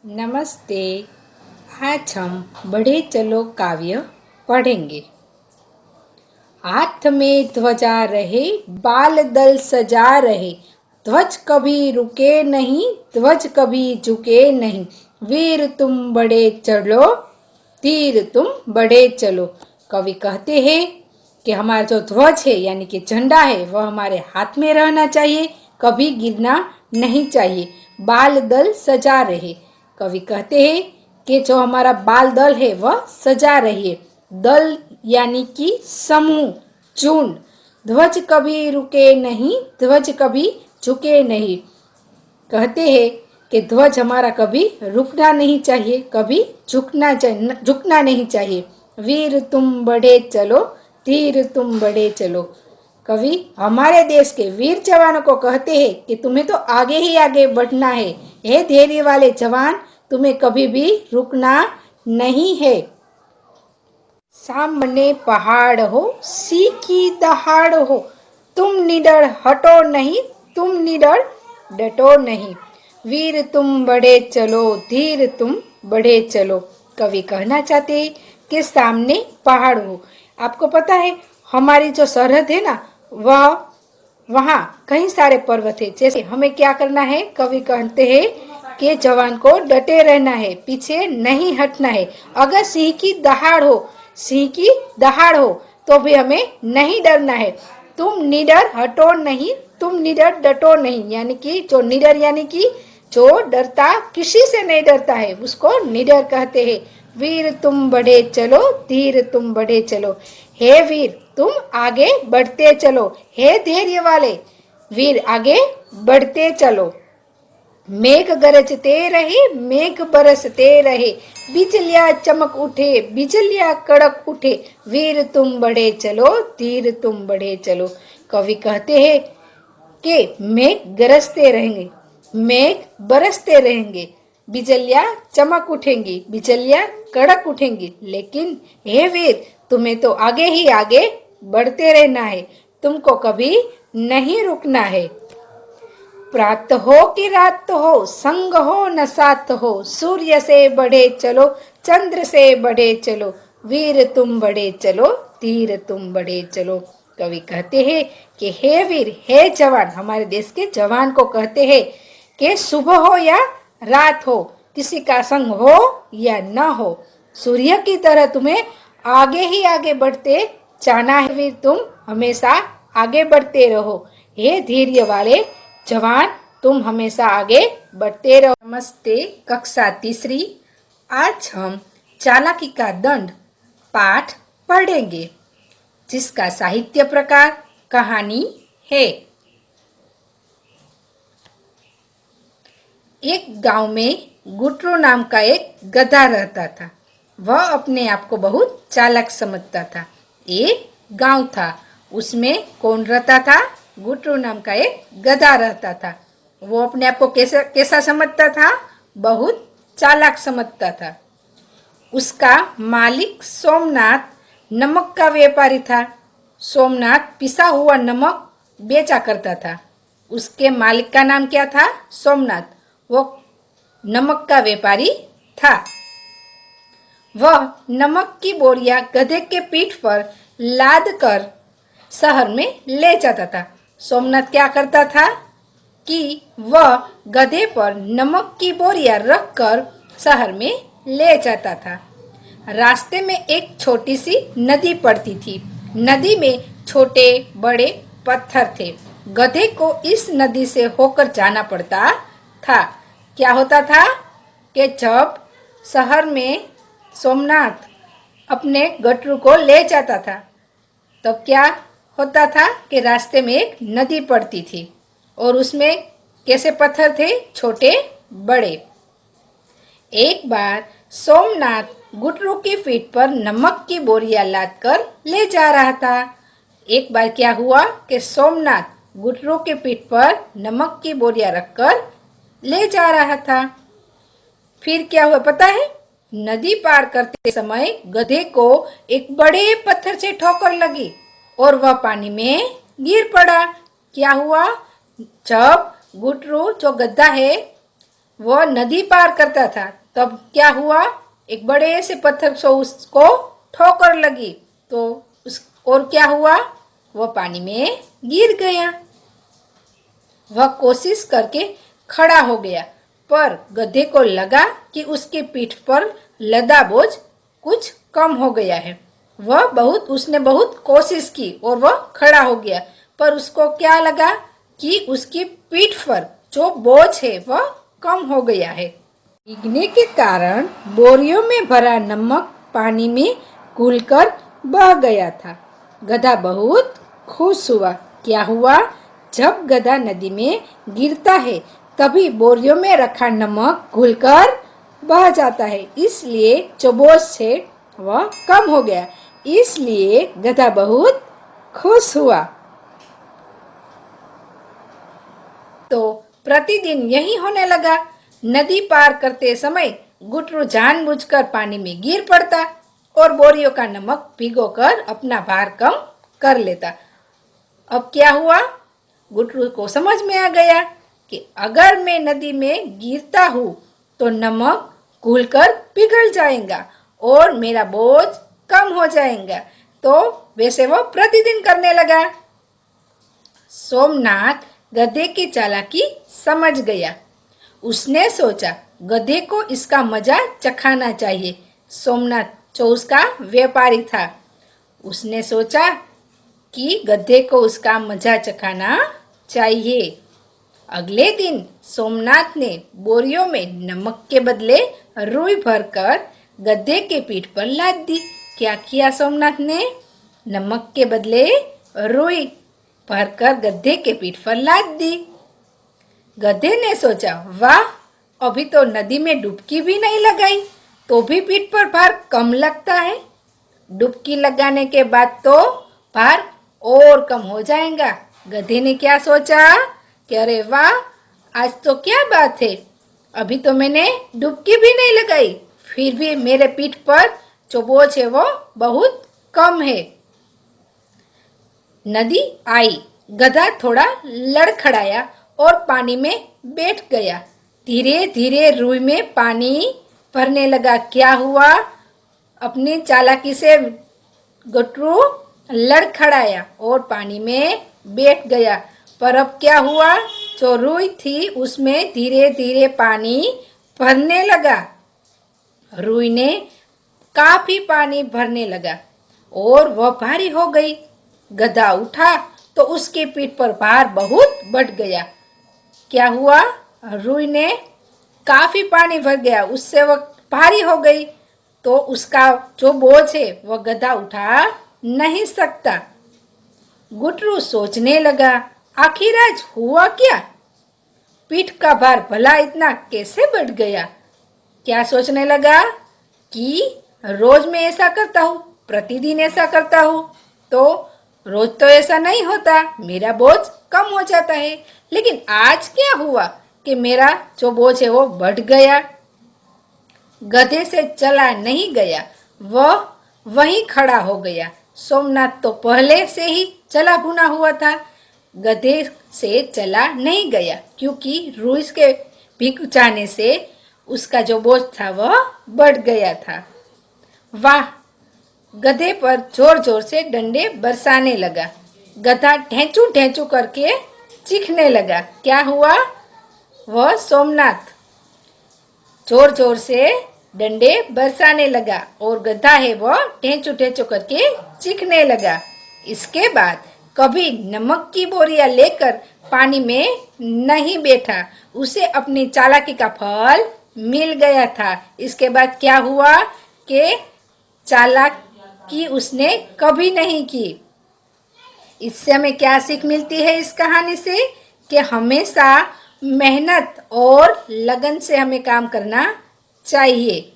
नमस्ते। आज हम बढ़े चलो काव्य पढ़ेंगे। हाथ में ध्वजा रहे, बाल दल सजा रहे, ध्वज कभी रुके नहीं, ध्वज कभी झुके नहीं, वीर तुम बढ़े चलो, तीर तुम बढ़े चलो। कवि कहते हैं कि हमारा जो ध्वज है यानी कि झंडा है वह हमारे हाथ में रहना चाहिए, कभी गिरना नहीं चाहिए। बाल दल सजा रहे, कवि कहते हैं कि जो हमारा बाल दल है वह सजा रही। दल यानी कि समूह, झुंड। ध्वज कभी रुके नहीं, ध्वज कभी झुके नहीं। कहते हैं कि ध्वज हमारा कभी रुकना नहीं चाहिए, कभी झुकना नहीं चाहिए। वीर तुम बढ़े चलो, तीर तुम बढ़े चलो। कवि हमारे देश के वीर जवानों को कहते हैं कि तुम्हें तो आगे ही आगे बढ़ना है। हे धैर्य वाले जवान, तुम्हें कभी भी रुकना नहीं है। सामने पहाड़ हो, सीखी दहाड़ हो, तुम निडर हटो नहीं, तुम निडर डटो नहीं। वीर तुम बढ़े चलो, धीर तुम बढ़े चलो। कवि कहना चाहते हैं कि सामने पहाड़ हो। आपको पता है हमारी जो सरहद है ना, वह वहाँ कई सारे पर्वत है। जैसे हमें क्या करना है, कवि कहते हैं कि जवान को डटे रहना है, पीछे नहीं हटना है। अगर सिंह की दहाड़ हो, सिंह की दहाड़ हो तो भी हमें नहीं डरना है। तुम निडर हटो नहीं, तुम निडर डटो नहीं। यानी कि जो निडर यानी कि जो डरता, किसी से नहीं डरता है, उसको निडर कहते हैं। वीर तुम बढ़े चलो, धीर तुम बढ़े चलो। हे वीर तुम आगे बढ़ते चलो, हे धैर्य वाले वीर आगे बढ़ते चलो। मेघ गरजते रहे, मेघ बरसते रहे, बिजलियां चमक उठे, बिजलियां कड़क उठे, वीर तुम बढ़े चलो, धीर तुम बढ़े चलो। कवि कहते हैं कि मेघ गरजते रहेंगे, मेघ बरसते रहेंगे, बिजलियां चमक उठेंगी, बिजलियां कड़क उठेंगी, लेकिन हे वीर तुम्हें तो आगे ही आगे बढ़ते रहना है, तुमको कभी नहीं रुकना है। प्रात हो कि रात हो, संग हो न साथ हो, सूर्य से बढ़े चलो, चंद्र से बढ़े चलो, वीर तुम बढ़े चलो, तीर तुम बढ़े चलो। कवि कहते हैं कि हे वीर, हे जवान, हमारे देश के जवान को कहते हैं कि सुबह हो या रात हो, किसी का संग हो या न हो, सूर्य की तरह तुम्हें आगे ही आगे बढ़ते जाना है। वीर तुम हमेशा आगे बढ़ते रहो, हे धैर्य वाले जवान तुम हमेशा आगे बढ़ते रहो। नमस्ते, कक्षा तीसरी। आज हम चालाकी का दंड पाठ पढ़ेंगे, जिसका साहित्य प्रकार कहानी है। एक गांव में गुटरू नाम का एक गधा रहता था। वह अपने आप को बहुत चालाक समझता था। एक गांव था, उसमें कौन रहता था? गुटरू नाम का एक गधा रहता था। वो अपने आप को कैसा कैसा समझता था? बहुत चालाक समझता था। उसका मालिक सोमनाथ नमक का व्यापारी था। सोमनाथ पिसा हुआ नमक बेचा करता था। उसके मालिक का नाम क्या था? सोमनाथ। वो नमक का व्यापारी था। वह नमक की बोरियां गधे के पीठ पर लाद कर शहर में ले जाता था। सोमनाथ क्या करता था कि वह गधे पर नमक की बोरियां रखकर शहर में ले जाता था। रास्ते में एक छोटी सी नदी पड़ती थी। नदी में छोटे बड़े पत्थर थे। गधे को इस नदी से होकर जाना पड़ता था। क्या होता था कि जब शहर में सोमनाथ अपने गटरू को ले जाता था, तो क्या होता था कि रास्ते में एक नदी पड़ती थी और उसमें कैसे पत्थर थे? छोटे बड़े। एक बार सोमनाथ गुटरू की पीठ पर नमक की बोरियां लाद कर ले जा रहा था। एक बार क्या हुआ कि सोमनाथ गुटरू की पीठ पर नमक की बोरियां रखकर ले जा रहा था। फिर क्या हुआ पता है? नदी पार करते समय गधे को एक बड़े पत्थर से ठोकर लगी और वह पानी में गिर पड़ा। क्या हुआ? जब गुटरू जो गधा है वह नदी पार करता था तब क्या हुआ, एक बड़े से पत्थर से उसको ठोकर लगी तो उस और क्या हुआ, वह पानी में गिर गया। वह कोशिश करके खड़ा हो गया पर गधे को लगा कि उसकी पीठ पर लदा बोझ कुछ कम हो गया है। उसने बहुत कोशिश की और वह खड़ा हो गया पर उसको क्या लगा कि उसकी पीठ पर जो बोझ है वह कम हो गया है। भीगने के कारण बोरियों में भरा नमक पानी में घुलकर बह गया था। गधा बहुत खुश हुआ। क्या हुआ, जब गधा नदी में गिरता है तभी बोरियों में रखा नमक घुलकर बह जाता है, इसलिए जो बोझ है वह कम हो गया। इसलिए गधा बहुत खुश हुआ। तो प्रतिदिन यही होने लगा। नदी पार करते समय गुटरू जानबूझकर पानी में गिर पड़ता और बोरियों का नमक भिगोकर अपना भार कम कर लेता। अब क्या हुआ, गुटरू को समझ में आ गया कि अगर मैं नदी में गिरता हूँ तो नमक घुलकर पिघल जाएगा और मेरा बोझ कम हो जाएगा। तो वैसे वो प्रतिदिन करने लगा। सोमनाथ गधे की चालाकी समझ गया। उसने सोचा गधे को इसका मजा चखाना चाहिए। सोमनाथ जो उसका व्यापारी था, उसने सोचा कि गधे को उसका मजा चखाना चाहिए। अगले दिन सोमनाथ ने बोरियों में नमक के बदले रुई भरकर गधे के पीठ पर लाद दी। क्या किया सोमनाथ ने, नमक के बदले रुई भरकर गधे के पीठ पर लाद दी। गधे ने सोचा, वाह, अभी तो नदी में डुबकी भी नहीं लगाई तो भी पीठ पर भार कम लगता है। डुबकी लगाने के बाद तो भार और कम हो जाएगा। गधे ने क्या सोचा कि अरे वाह, आज तो क्या बात है, अभी तो मैंने डुबकी भी नहीं लगाई फिर भी मेरे पीठ पर जो बोझ है वो बहुत कम है। नदी आई, गधा थोड़ा लड़खड़ाया और पानी में बैठ गया। धीरे धीरे रुई में पानी भरने लगा। क्या हुआ, अपनी चालाकी से गुटरू लड़खड़ाया और पानी में बैठ गया। पर अब क्या हुआ, जो रुई थी उसमें धीरे धीरे पानी भरने लगा। रुई ने काफी पानी भरने लगा और वह भारी हो गई। गधा उठा तो उसकी पीठ पर भार बहुत बढ़ गया। क्या हुआ, रुई ने काफी पानी भर गया, उससे वह भारी हो गई तो उसका जो बोझ है वह गधा उठा नहीं सकता। गुटरू सोचने लगा, आखिर आज हुआ क्या, पीठ का भार भला इतना कैसे बढ़ गया। क्या सोचने लगा कि रोज मैं ऐसा करता हूँ, प्रतिदिन ऐसा करता हूँ तो रोज तो ऐसा नहीं होता, मेरा बोझ कम हो जाता है, लेकिन आज क्या हुआ कि मेरा जो बोझ है वो बढ़ गया। गधे से चला नहीं गया, वह वहीं खड़ा हो गया। सोमनाथ तो पहले से ही चला भुना हुआ था, गधे से चला नहीं गया क्योंकि रुई के भीग जाने से उसका जो बोझ था वह बढ़ गया था। वाह, गधे पर जोर जोर से डंडे बरसाने लगा। गधा ढेंचू ढेंचू करके चीखने लगा। क्या हुआ, वह सोमनाथ जोर जोर से डंडे बरसाने लगा और गधा है वह ढेंचू ढेंचू करके चीखने लगा। इसके बाद कभी नमक की बोरियां लेकर पानी में नहीं बैठा, उसे अपनी चालाकी का फल मिल गया था। इसके बाद क्या हुआ कि चालाकी उसने कभी नहीं की। इससे हमें क्या सीख मिलती है इस कहानी से कि हमेशा मेहनत और लगन से हमें काम करना चाहिए।